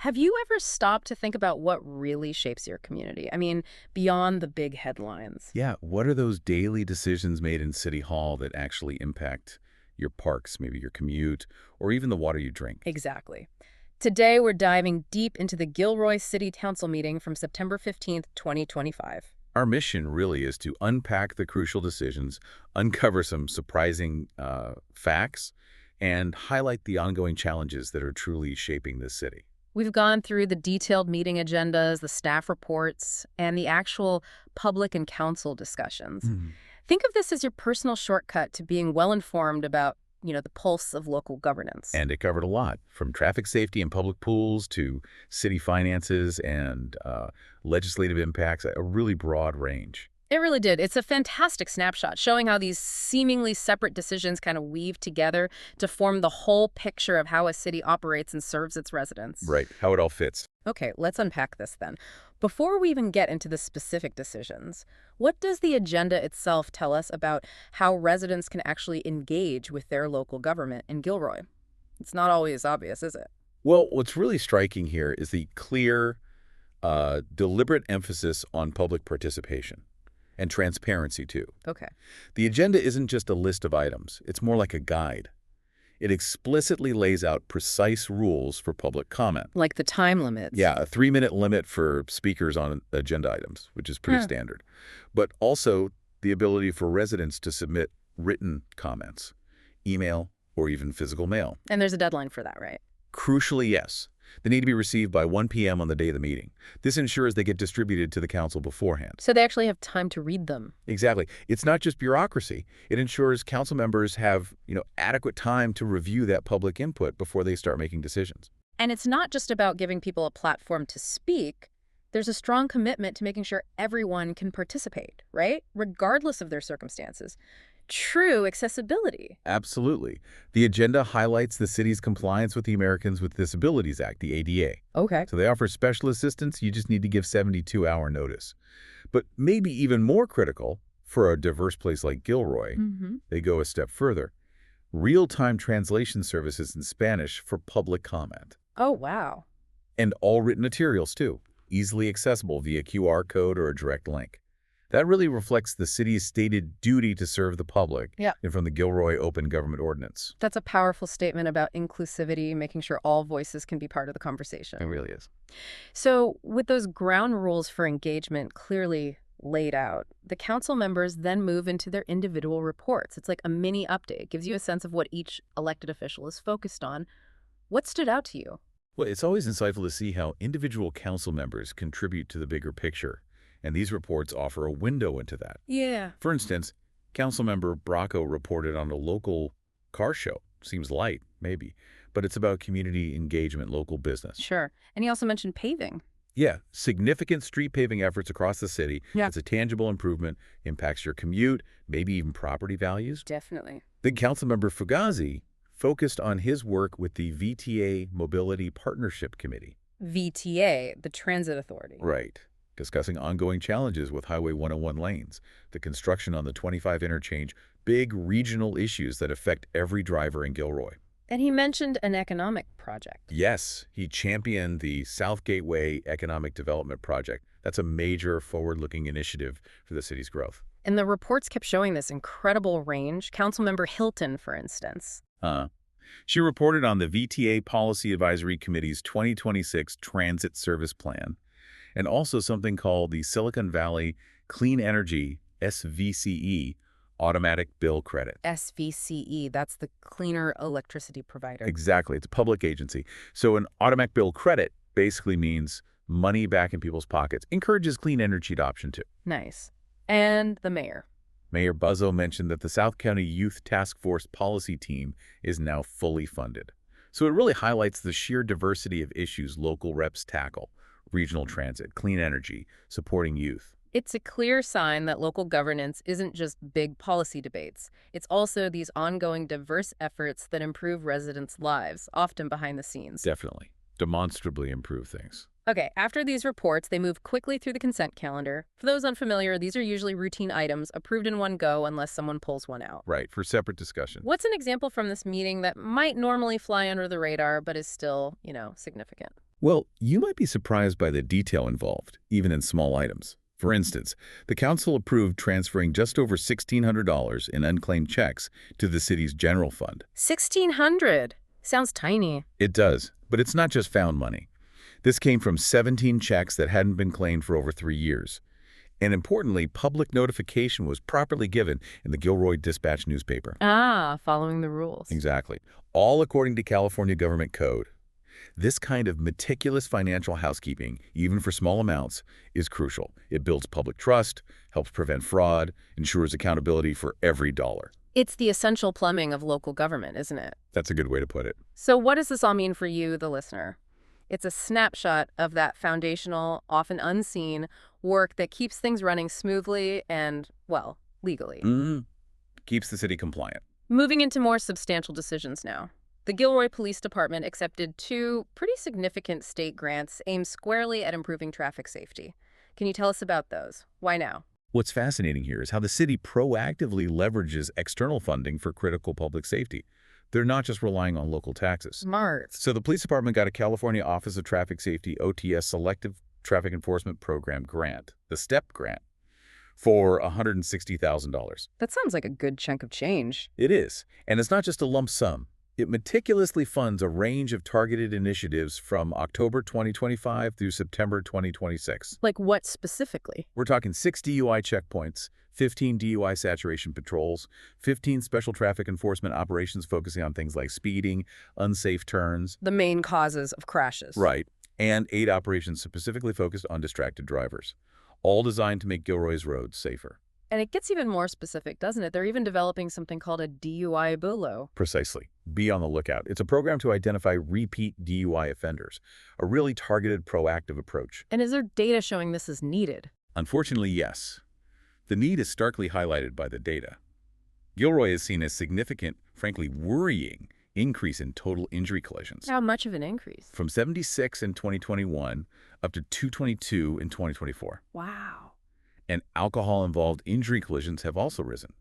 Have you ever stopped to think about what really shapes your community? I mean, beyond the big headlines. Yeah, what are those daily decisions made in City Hall that actually impact your parks, maybe your commute, or even the water you drink? Exactly. Today, we're diving deep into the Gilroy City Council meeting from September 15th, 2025. Our mission really is to unpack the crucial decisions, uncover some surprising facts, and highlight the ongoing challenges that are truly shaping this city. We've gone through the detailed meeting agendas, the staff reports, and the actual public and council discussions. Mhm. Think of this as your personal shortcut to being well informed about, the pulse of local governance. And it covered a lot, from traffic safety and public pools to city finances and legislative impacts, a really broad range. It really did. It's a fantastic snapshot showing how these seemingly separate decisions kind of weave together to form the whole picture of how a city operates and serves its residents. Right, how it all fits. Okay, let's unpack this then. Before we even get into the specific decisions, what does the agenda itself tell us about how residents can actually engage with their local government in Gilroy? It's not always obvious, is it? Well, what's really striking here is the clear, deliberate emphasis on public participation and transparency, too. Okay. The agenda isn't just a list of items. It's more like a guide. It explicitly lays out precise rules for public comment. Like the time limits. Yeah, a 3-minute limit for speakers on agenda items, which is pretty standard. But also the ability for residents to submit written comments, email, or even physical mail. And there's a deadline for that, right? Crucially, yes. They need to be received by 1 p.m. on the day of the meeting. This ensures they get distributed to the council beforehand. So they actually have time to read them. Exactly. It's not just bureaucracy. It ensures council members have, adequate time to review that public input before they start making decisions. And it's not just about giving people a platform to speak. There's a strong commitment to making sure everyone can participate, right? Regardless of their circumstances. True accessibility. Absolutely. The agenda highlights the city's compliance with the Americans with Disabilities Act, the ADA. Okay. So they offer special assistance. You just need to give 72-hour notice. But maybe even more critical for a diverse place like Gilroy, they go a step further. Real-time translation services in Spanish for public comment. Oh, wow. And all written materials, too, easily accessible via QR code or a direct link. That really reflects the city's stated duty to serve the public. Yeah. And from the Gilroy Open Government Ordinance. That's a powerful statement about inclusivity, making sure all voices can be part of the conversation. It really is. So with those ground rules for engagement clearly laid out, the council members then move into their individual reports. It's like a mini update. It gives you a sense of what each elected official is focused on. What stood out to you? Well, it's always insightful to see how individual council members contribute to the bigger picture. And these reports offer a window into that. Yeah. For instance, Councilmember Bracco reported on a local car show. Seems light, maybe, but it's about community engagement, local business. Sure. And he also mentioned paving. Yeah, significant street paving efforts across the city. Yeah. It's a tangible improvement, impacts your commute, maybe even property values. Definitely. Then Councilmember Fugazi focused on his work with the VTA Mobility Partnership Committee. VTA, the Transit Authority. Right. Discussing ongoing challenges with Highway 101 lanes, the construction on the 25 interchange, big regional issues that affect every driver in Gilroy. And he mentioned an economic project. Yes, he championed the South Gateway Economic Development Project. That's a major forward-looking initiative for the city's growth. And the reports kept showing this incredible range. Councilmember Hilton, for instance. She reported on the VTA Policy Advisory Committee's 2026 Transit Service Plan, and also something called the Silicon Valley Clean Energy, SVCE, Automatic Bill Credit. SVCE, that's the Cleaner Electricity Provider. Exactly. It's a public agency. So an automatic bill credit basically means money back in people's pockets. Encourages clean energy adoption, too. Nice. And the mayor. Mayor Buzzo mentioned that the South County Youth Task Force policy team is now fully funded. So it really highlights the sheer diversity of issues local reps tackle. Regional transit, clean energy, supporting youth. It's a clear sign that local governance isn't just big policy debates. It's also these ongoing diverse efforts that improve residents' lives, often behind the scenes. Definitely. Demonstrably improve things. Okay, after these reports, they move quickly through the consent calendar. For those unfamiliar, these are usually routine items approved in one go unless someone pulls one out. Right, for separate discussion. What's an example from this meeting that might normally fly under the radar but is still, significant? Well, you might be surprised by the detail involved, even in small items. For instance, the council approved transferring just over $1,600 in unclaimed checks to the city's general fund. 1,600. Sounds tiny. It does, but it's not just found money. This came from 17 checks that hadn't been claimed for over 3 years. And importantly, public notification was properly given in the Gilroy Dispatch newspaper. Ah, following the rules. Exactly. All according to California government code. This kind of meticulous financial housekeeping, even for small amounts, is crucial. It builds public trust, helps prevent fraud, ensures accountability for every dollar. It's the essential plumbing of local government, isn't it? That's a good way to put it. So what does this all mean for you, the listener? It's a snapshot of that foundational, often unseen, work that keeps things running smoothly and, well, legally. Keeps the city compliant. Moving into more substantial decisions now. The Gilroy Police Department accepted 2 pretty significant state grants aimed squarely at improving traffic safety. Can you tell us about those? Why now? What's fascinating here is how the city proactively leverages external funding for critical public safety. They're not just relying on local taxes. Smart. So the police department got a California Office of Traffic Safety OTS Selective Traffic Enforcement Program grant, the STEP grant, for $160,000. That sounds like a good chunk of change. It is, and it's not just a lump sum. It meticulously funds a range of targeted initiatives from October 2025 through September 2026. Like what specifically? We're talking 6 DUI checkpoints, 15 DUI saturation patrols, 15 special traffic enforcement operations focusing on things like speeding, unsafe turns. The main causes of crashes. Right. And 8 operations specifically focused on distracted drivers, all designed to make Gilroy's roads safer. And it gets even more specific, doesn't it? They're even developing something called a DUI bulo. Precisely. Be on the lookout. It's a program to identify repeat DUI offenders, a really targeted, proactive approach. And is there data showing this is needed? Unfortunately, yes. The need is starkly highlighted by the data. Gilroy has seen a significant, frankly worrying, increase in total injury collisions. How much of an increase? From 76 in 2021 up to 222 in 2024. Wow. And alcohol-involved injury collisions have also risen,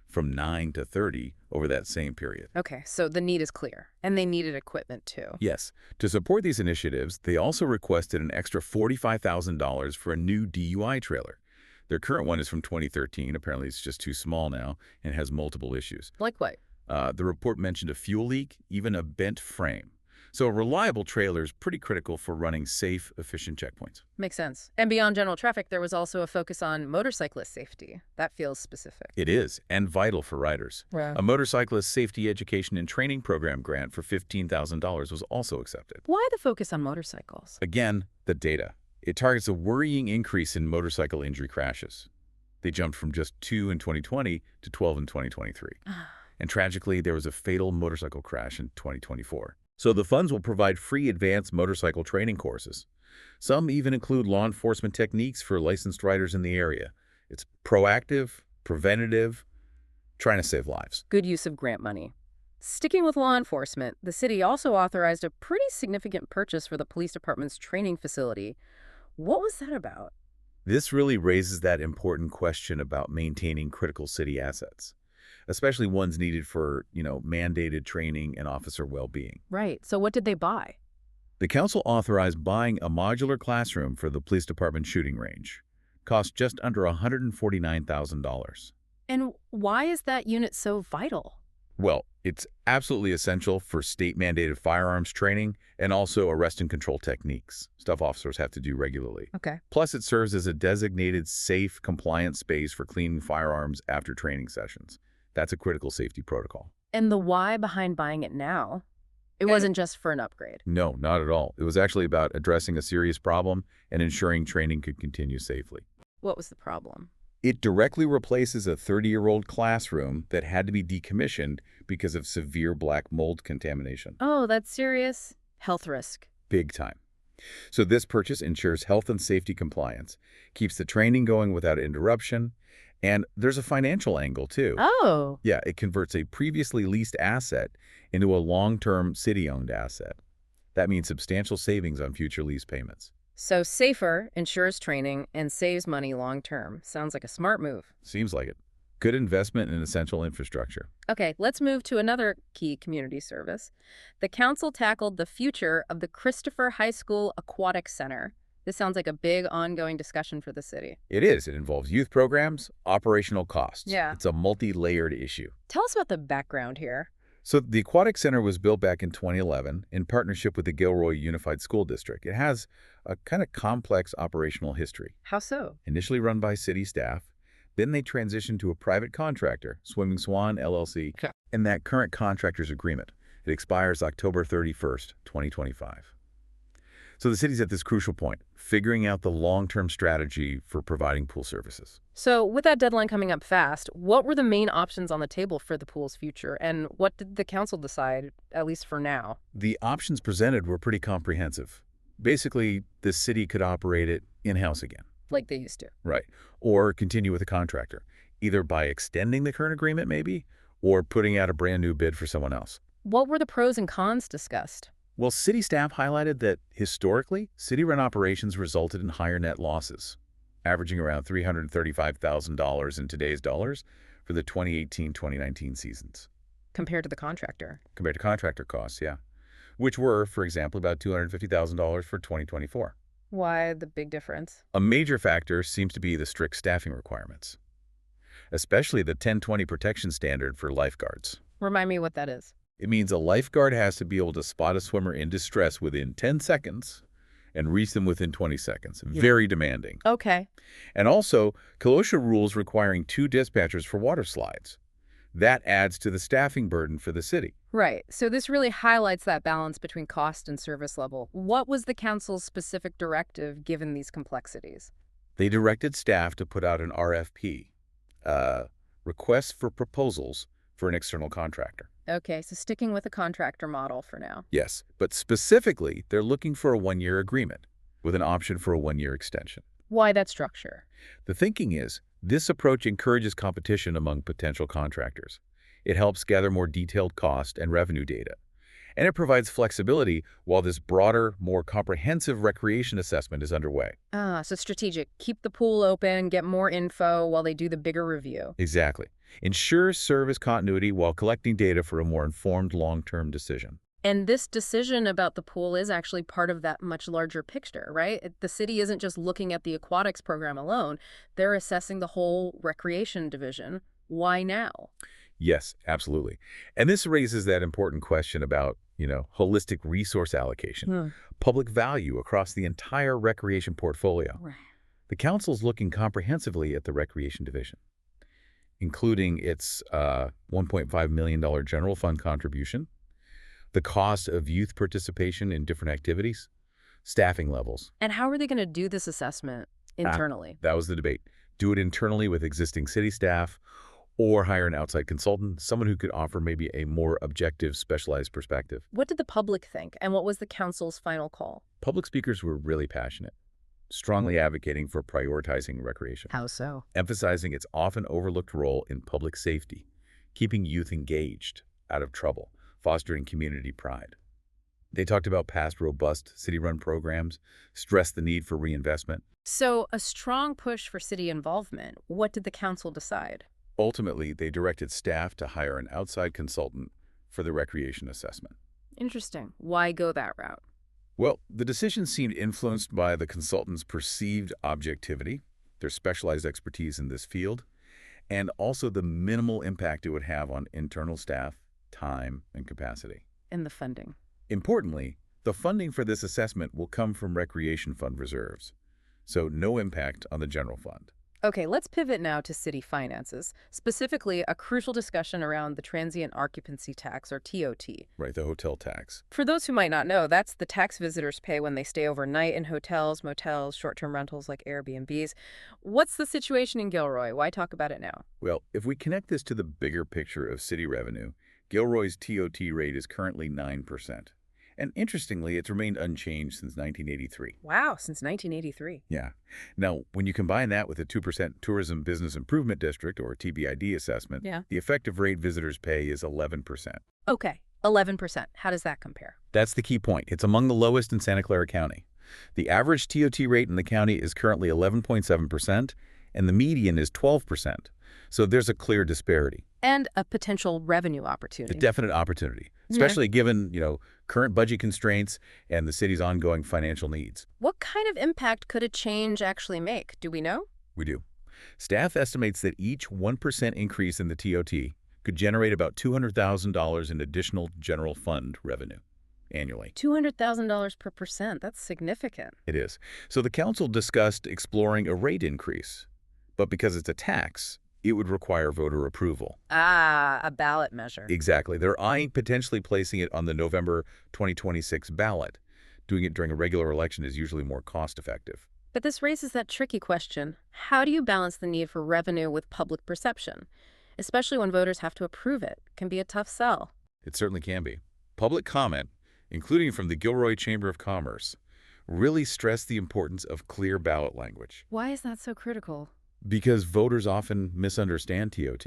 from 9 to 30 over that same period. Okay, so the need is clear. And they needed equipment too. Yes. To support these initiatives, they also requested an extra $45,000 for a new DUI trailer. Their current one is from 2013. Apparently, it's just too small now and has multiple issues. Like what? The report mentioned a fuel leak, even a bent frame. So a reliable trailer is pretty critical for running safe, efficient checkpoints. Makes sense. And beyond general traffic, there was also a focus on motorcyclist safety. That feels specific. It is, and vital for riders. Wow. A motorcyclist safety education and training program grant for $15,000 was also accepted. Why the focus on motorcycles? Again, the data. It targets a worrying increase in motorcycle injury crashes. They jumped from just 2 in 2020 to 12 in 2023. And tragically, there was a fatal motorcycle crash in 2024. So the funds will provide free advanced motorcycle training courses. Some even include law enforcement techniques for licensed riders in the area. It's proactive, preventative, trying to save lives. Good use of grant money. Sticking with law enforcement, the city also authorized a pretty significant purchase for the police department's training facility. What was that about? This really raises that important question about maintaining critical city assets, especially ones needed for, mandated training and officer well-being. Right. So what did they buy? The council authorized buying a modular classroom for the police department shooting range. Cost just under $149,000. And why is that unit so vital? Well, it's absolutely essential for state-mandated firearms training and also arrest and control techniques, stuff officers have to do regularly. Okay. Plus, it serves as a designated, safe, compliant space for cleaning firearms after training sessions. That's a critical safety protocol. And the why behind buying it now? It wasn't just for an upgrade. No, not at all. It was actually about addressing a serious problem and ensuring training could continue safely. What was the problem? It directly replaces a 30-year-old classroom that had to be decommissioned because of severe black mold contamination. Oh, that's serious. Health risk. Big time. So this purchase ensures health and safety compliance, keeps the training going without interruption, and there's a financial angle, too. Oh. Yeah, it converts a previously leased asset into a long-term city-owned asset. That means substantial savings on future lease payments. So safer, ensures training, and saves money long-term. Sounds like a smart move. Seems like it. Good investment in essential infrastructure. Okay, let's move to another key community service. The council tackled the future of the Christopher High School Aquatic Center. This sounds like a big ongoing discussion for the city. It is. It involves youth programs, operational costs. Yeah. It's a multi-layered issue. Tell us about the background here. So the Aquatic Center was built back in 2011 in partnership with the Gilroy Unified School District. It has a kind of complex operational history. How so? Initially run by city staff, then they transitioned to a private contractor, Swimming Swan LLC, Okay. and that current contractor's agreement. It expires October 31st, 2025. So the city's at this crucial point, figuring out the long-term strategy for providing pool services. So, with that deadline coming up fast, what were the main options on the table for the pool's future, and what did the council decide, at least for now? The options presented were pretty comprehensive. Basically, the city could operate it in-house again. Like they used to. Right. Or continue with a contractor, either by extending the current agreement maybe, or putting out a brand new bid for someone else. What were the pros and cons discussed? Well, city staff highlighted that historically, city-run operations resulted in higher net losses, averaging around $335,000 in today's dollars for the 2018-2019 seasons. Compared to the contractor. Compared to contractor costs, yeah. Which were, for example, about $250,000 for 2024. Why the big difference? A major factor seems to be the strict staffing requirements, especially the 10-20 protection standard for lifeguards. Remind me what that is. It means a lifeguard has to be able to spot a swimmer in distress within 10 seconds and reach them within 20 seconds. Very demanding. Okay. And also, Kenosha rules requiring 2 dispatchers for water slides. That adds to the staffing burden for the city. Right. So this really highlights that balance between cost and service level. What was the council's specific directive given these complexities? They directed staff to put out an RFP, request for proposals for an external contractor. Okay, so sticking with the contractor model for now. Yes, but specifically, they're looking for a 1-year agreement with an option for a 1-year extension. Why that structure? The thinking is, this approach encourages competition among potential contractors. It helps gather more detailed cost and revenue data. And it provides flexibility while this broader, more comprehensive recreation assessment is underway. So strategic. Keep the pool open, get more info while they do the bigger review. Exactly. Ensure service continuity while collecting data for a more informed long-term decision. And this decision about the pool is actually part of that much larger picture, right? The city isn't just looking at the aquatics program alone. They're assessing the whole recreation division. Why now? Yes, absolutely. And this raises that important question about, holistic resource allocation, public value across the entire recreation portfolio. Right. The council's looking comprehensively at the recreation division, including its $1.5 million general fund contribution, the cost of youth participation in different activities, staffing levels. And how are they going to do this assessment internally? That was the debate. Do it internally with existing city staff, or hire an outside consultant, someone who could offer maybe a more objective, specialized perspective. What did the public think, and what was the council's final call? Public speakers were really passionate, strongly advocating for prioritizing recreation, How so? emphasizing its often overlooked role in public safety, keeping youth engaged, out of trouble, fostering community pride. They talked about past robust city-run programs, stressed the need for reinvestment. So a strong push for city involvement. What did the council decide? Ultimately, they directed staff to hire an outside consultant for the recreation assessment. Interesting. Why go that route? Well, the decision seemed influenced by the consultant's perceived objectivity, their specialized expertise in this field, and also the minimal impact it would have on internal staff, time, and capacity. And the funding. Importantly, the funding for this assessment will come from recreation fund reserves, so no impact on the general fund. Okay, let's pivot now to city finances, specifically a crucial discussion around the transient occupancy tax, or TOT. Right, the hotel tax. For those who might not know, that's the tax visitors pay when they stay overnight in hotels, motels, short-term rentals like Airbnbs. What's the situation in Gilroy? Why talk about it now? Well, if we connect this to the bigger picture of city revenue, Gilroy's TOT rate is currently 9%. And interestingly, it's remained unchanged since 1983. Wow, since 1983. Yeah. Now, when you combine that with a 2% Tourism Business Improvement District, or TBID assessment, the effective rate visitors pay is 11%. Okay, 11%. How does that compare? That's the key point. It's among the lowest in Santa Clara County. The average TOT rate in the county is currently 11.7%, and the median is 12%. So there's a clear disparity, And a potential revenue a opportunity. definite opportunity, Yeah. especially given, current budget constraints and the city's ongoing financial needs. What kind of impact could a change actually make? Do we know? We do. Staff estimates that each 1% increase in the TOT could generate about $200,000 in additional general fund revenue annually. $200,000 per percent. That's significant. It is. So the council discussed exploring a rate increase, but because it's a tax, it would require voter approval. Ah, a ballot measure. Exactly. They're eyeing potentially placing it on the November 2026 ballot. Doing it during a regular election is usually more cost-effective. But this raises that tricky question. How do you balance the need for revenue with public perception? Especially when voters have to approve it. Can be a tough sell. It certainly can be. Public comment, including from the Gilroy Chamber of Commerce, really stressed the importance of clear ballot language. Why is that so critical? Because voters often misunderstand TOT.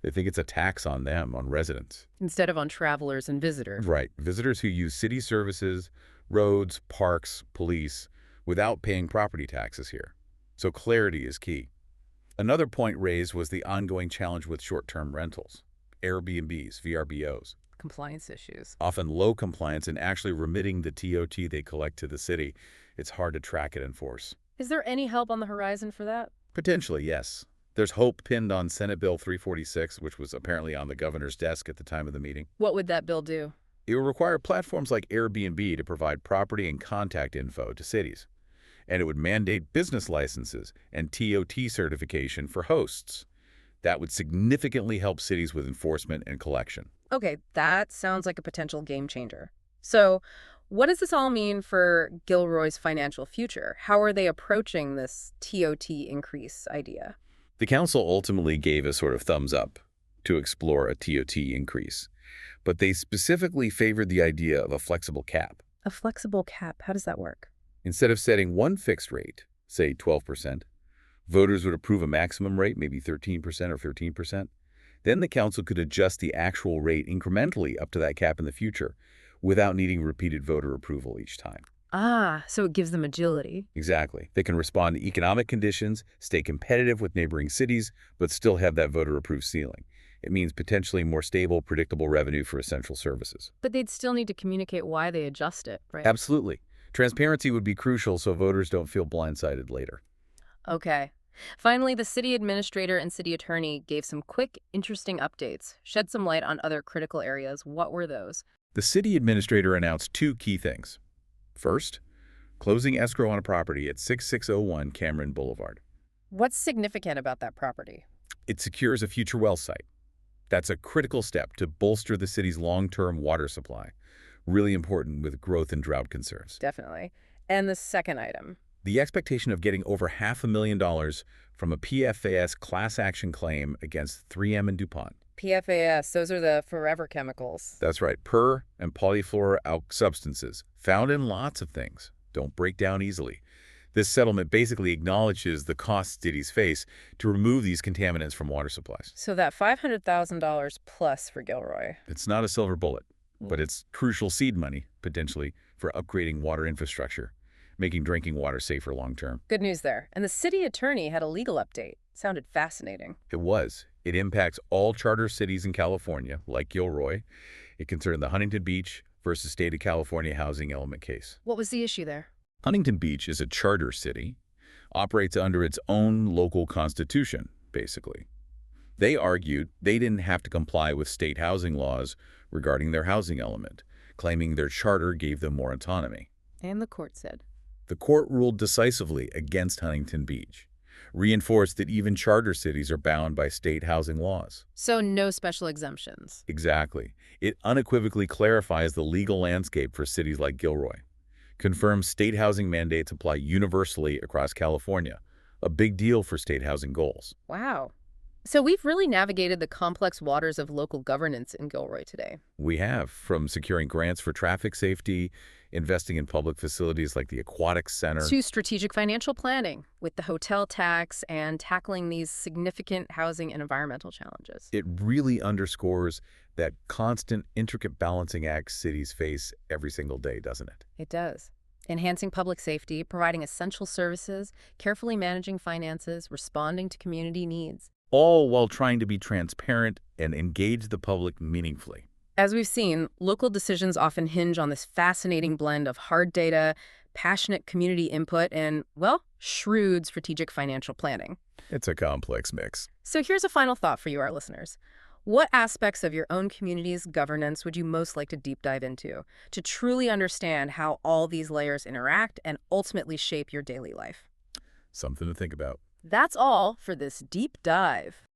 They think it's a tax on them, on residents. Instead of on travelers and visitors. Right. Visitors who use city services, roads, parks, police, without paying property taxes here. So clarity is key. Another point raised was the ongoing challenge with short-term rentals, Airbnbs, VRBOs, Compliance issues. often low compliance and actually remitting the TOT they collect to the city. It's hard to track and enforce. Is there any help on the horizon for that? Potentially, yes. There's hope pinned on Senate Bill 346, which was apparently on the governor's desk at the time of the meeting. What would that bill do? It will require platforms like Airbnb to provide property and contact info to cities. And it would mandate business licenses and TOT certification for hosts. That would significantly help cities with enforcement and collection. Okay, that sounds like a potential game changer. So, what does this all mean for Gilroy's financial future? How are they approaching this TOT increase idea? The council ultimately gave a sort of thumbs up to explore a TOT increase, but they specifically favored the idea of a flexible cap. A flexible cap, how does that work? Instead of setting one fixed rate, say 12%, voters would approve a maximum rate, maybe 13% or 13%. Then the council could adjust the actual rate incrementally up to that cap in the future without needing repeated voter approval each time. Ah, so it gives them agility. Exactly. They can respond to economic conditions, stay competitive with neighboring cities, but still have that voter-approved ceiling. It means potentially more stable, predictable revenue for essential services. But they'd still need to communicate why they adjust it, right? Absolutely. Transparency would be crucial so voters don't feel blindsided later. Okay. Finally, the city administrator and city attorney gave some quick, interesting updates, shed some light on other critical areas. What were those? The city administrator announced two key things. First, closing escrow on a property at 6601 Cameron Boulevard. What's significant about that property? It secures a future well site. That's a critical step to bolster the city's long-term water supply. Really important with growth and drought concerns. Definitely. And the second item? The expectation of getting over $500,000 from a PFAS class action claim against 3M and DuPont. PFAS, those are the forever chemicals. That's right, per and polyfluoroalkyl substances found in lots of things. Don't break down easily. This settlement basically acknowledges the costs cities face to remove these contaminants from water supplies. So that $500,000 plus for Gilroy. It's not a silver bullet, but it's crucial seed money, potentially, for upgrading water infrastructure, making drinking water safer long-term. Good news there. And the city attorney had a legal update. Sounded fascinating. It was. It impacts all charter cities in California, like Gilroy. It concerned the Huntington Beach versus State of California housing element case. What was the issue there? Huntington Beach is a charter city, operates under its own local constitution, basically. They argued they didn't have to comply with state housing laws regarding their housing element, claiming their charter gave them more autonomy. And the court said. The court ruled decisively against Huntington Beach, reinforced that even charter cities are bound by state housing laws. So no special exemptions. Exactly. It unequivocally clarifies the legal landscape for cities like Gilroy, confirms state housing mandates apply universally across California, a big deal for state housing goals. Wow. So we've really navigated the complex waters of local governance in Gilroy today. We have, from securing grants for traffic safety, investing in public facilities like the Aquatics Center, To strategic financial planning with the hotel tax and tackling these significant housing and environmental challenges. it really underscores that constant, intricate balancing act cities face every single day, doesn't it? It does. Enhancing public safety, providing essential services, carefully managing finances, responding to community needs. all while trying to be transparent and engage the public meaningfully. As we've seen, local decisions often hinge on this fascinating blend of hard data, passionate community input, and, well, shrewd strategic financial planning. It's a complex mix. So here's a final thought for you, our listeners. What aspects of your own community's governance would you most like to deep dive into to truly understand how all these layers interact and ultimately shape your daily life? Something to think about. That's all for this deep dive.